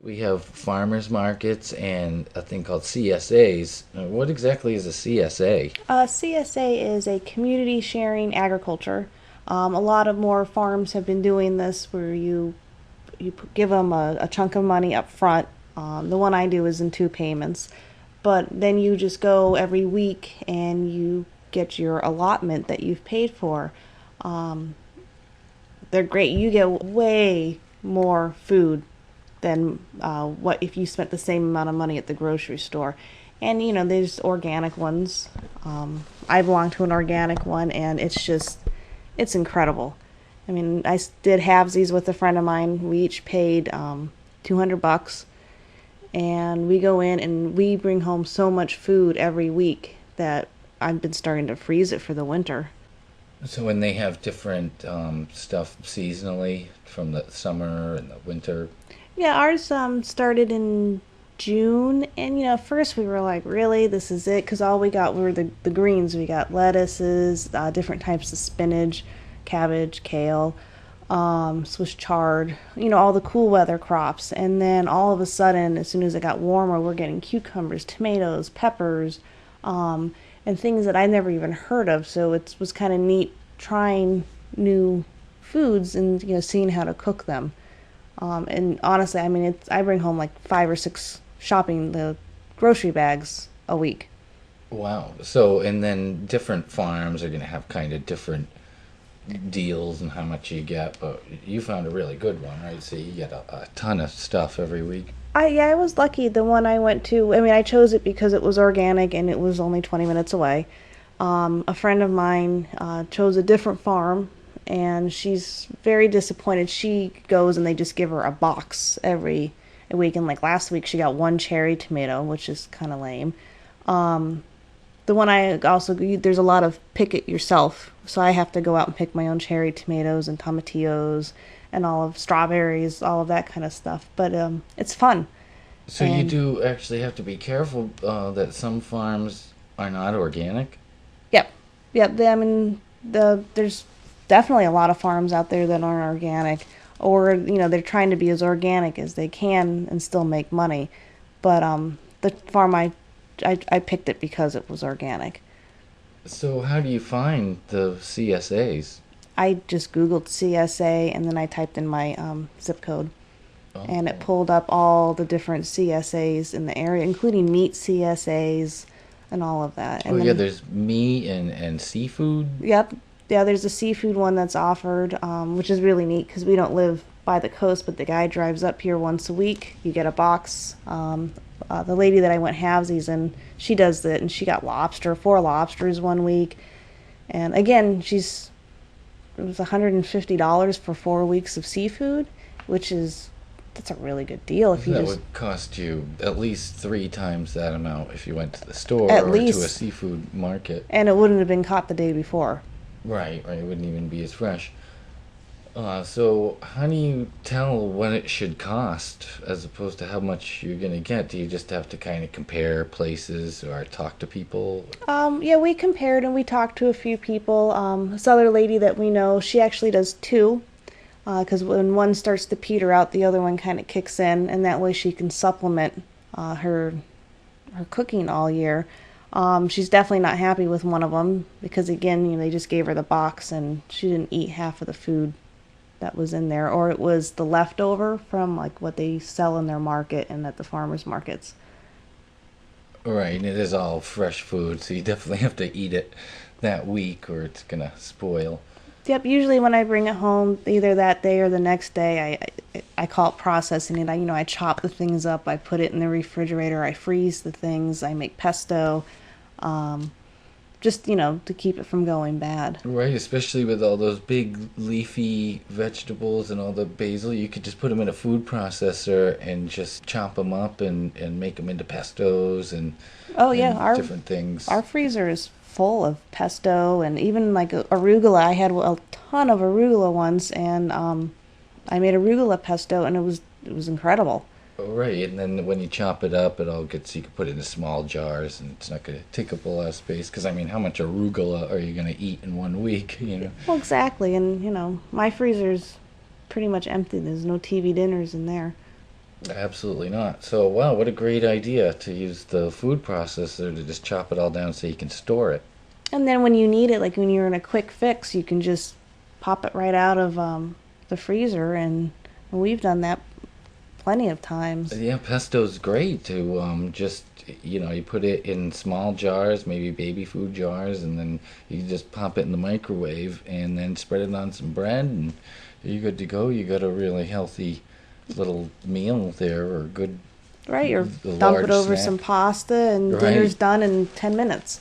We have farmers markets and a thing called CSAs. What exactly is a CSA? CSA is a community sharing agriculture. A lot of more farms have been doing this where you give them a chunk of money up front. The one I do is in two payments, but then you just go every week and you get your allotment that you've paid for. Um, they're great. You get way more food than what if you spent the same amount of money at the grocery store. And there's organic ones. I belong to an organic one, and it's incredible. I mean, I did halvesies with a friend of mine. We each paid $200, and we go in and we bring home so much food every week that I've been starting to freeze it for the winter. So when they have different stuff seasonally from the summer and the winter. Yeah, ours started in June, and at first we were like, really, this is it? Because all we got were the greens. We got lettuces, different types of spinach, cabbage, kale, Swiss chard, all the cool weather crops. And then all of a sudden, as soon as it got warmer, we're getting cucumbers, tomatoes, peppers, and things that I never even heard of. So it was kind of neat trying new foods and seeing how to cook them. And honestly, I mean, I bring home like 5 or 6 shopping the grocery bags a week. Wow. So, and then different farms are going to have kind of different deals and how much you get, but you found a really good one, right? So you get a ton of stuff every week. I was lucky. The one I went to, I mean, I chose it because it was organic and it was only 20 minutes away. A friend of mine chose a different farm, and she's very disappointed. She goes and they just give her a box every week, and like last week she got one cherry tomato, which is kind of lame. Um, the one I also there's a lot of pick it yourself, so I have to go out and pick my own cherry tomatoes and tomatillos and all of strawberries, all of that kind of stuff. But it's fun. So you And do actually have to be careful that some farms are not organic. yep, yep. I mean, there's definitely a lot of farms out there that aren't organic, or they're trying to be as organic as they can and still make money. But the farm I picked it because it was organic. So how do you find the CSAs? I just Googled CSA and then I typed in my zip code, and it Oh, pulled up all the different CSAs in the area, including meat CSAs and all of that. oh And yeah, then, there's meat and seafood. yep, yeah, there's a seafood one that's offered, which is really neat because we don't live by the coast, but the guy drives up here once a week. You get a box. The lady that I went halvesies and she does that, and she got 4 lobsters one week. And again, it was $150 for 4 weeks of seafood, which is that's a really good deal if you That just would cost you at least three times that amount if you went to the store at or to a least, seafood market. and it wouldn't have been caught the day before. Right, right. It wouldn't even be as fresh. So how do you tell when it should cost as opposed to how much you're gonna get? Do you just have to kind of compare places or talk to people? Yeah, we compared and we talked to a few people. This other lady that we know, she actually does two, because when one starts to peter out, the other one kind of kicks in, and that way she can supplement her cooking all year. She's definitely not happy with one of them because again, they just gave her the box and she didn't eat half of the food that was in there, or it was the leftover from like what they sell in their market and at the farmers markets. Right, and it is all fresh food, so you definitely have to eat it that week or it's gonna spoil. Yep, usually when I bring it home, either that day or the next day, I call it processing it. I chop the things up, I put it in the refrigerator, I freeze the things, I make pesto, um, just to keep it from going bad. Right, especially with all those big leafy vegetables and all the basil, you could just put them in a food processor and just chop them up and make them into pestos Oh yeah, and different things. our freezer is full of pesto and even like arugula. I had a ton of arugula once, and I made arugula pesto, and it was incredible. Right, and then when you chop it up, it all gets you can put it in small jars, and it's not going to take up a lot of space. Because I mean, how much arugula are you going to eat in one week? You know. Well, exactly, and my freezer's pretty much empty. There's no TV dinners in there. Absolutely not. So, wow, what a great idea to use the food processor to just chop it all down so you can store it. And then when you need it, like when you're in a quick fix, you can just pop it right out of the freezer, and we've done that plenty of times. Yeah, pesto's great to just, you put it in small jars, maybe baby food jars, and then you just pop it in the microwave and then spread it on some bread, and you're good to go. You got a really healthy little meal there, or good, Right, or a dump it large over some snack. pasta, and dinner's Right. done in 10 minutes.